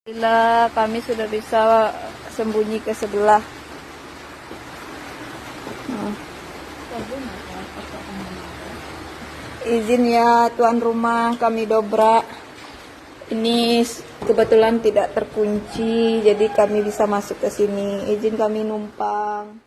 Alhamdulillah kami sudah bisa sembunyi ke sebelah. Izin ya tuan rumah, kami dobrak. Ini kebetulan tidak terkunci, jadi kami bisa masuk ke sini. Izin kami numpang.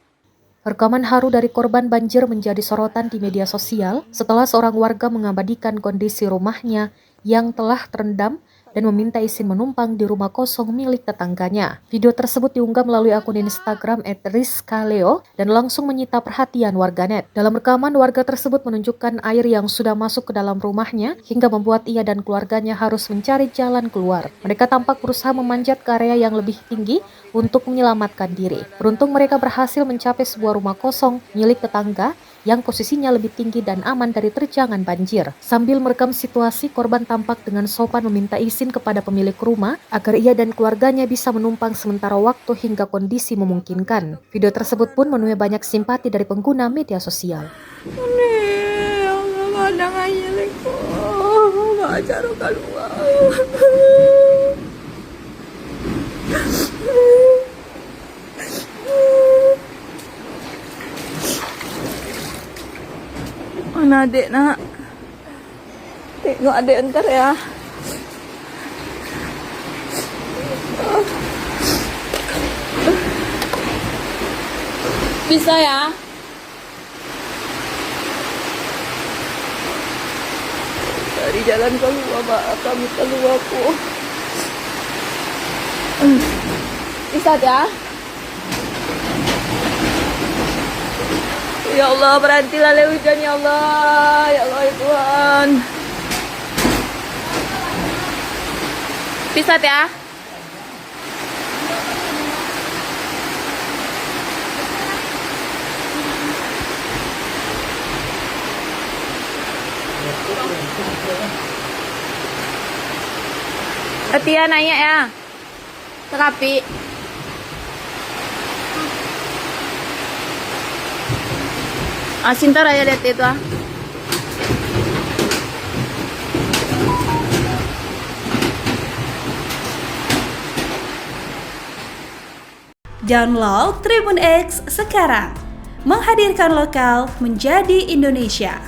Rekaman haru dari korban banjir menjadi sorotan di media sosial setelah seorang warga mengabadikan kondisi rumahnya yang telah terendam dan meminta izin menumpang di rumah kosong milik tetangganya. Video tersebut diunggah melalui akun Instagram @rizkaleo dan langsung menyita perhatian warganet. Dalam rekaman, warga tersebut menunjukkan air yang sudah masuk ke dalam rumahnya hingga membuat ia dan keluarganya harus mencari jalan keluar. Mereka tampak berusaha memanjat ke area yang lebih tinggi untuk menyelamatkan diri. Beruntung mereka berhasil mencapai sebuah rumah kosong milik tetangga yang posisinya lebih tinggi dan aman dari terjangan banjir. Sambil merekam situasi, korban tampak dengan sopan meminta izin kepada pemilik rumah agar ia dan keluarganya bisa menumpang sementara waktu hingga kondisi memungkinkan. Video tersebut pun menuai banyak simpati dari pengguna media sosial. Allah kadang aja leko, baca keluar. Mana adik nak? Tengok adik ntar ya. Bisa ya? Dari jalan keluar, kami keluar po. Bisa ya? Ya Allah, berhentilah le hujan ya Allah. Ya Allah ya Tuhan. Bisa ya? Tia nanya ya. Terapi. Sinta raya lihat itu ah. Download Tribun X sekarang, menghadirkan lokal menjadi Indonesia.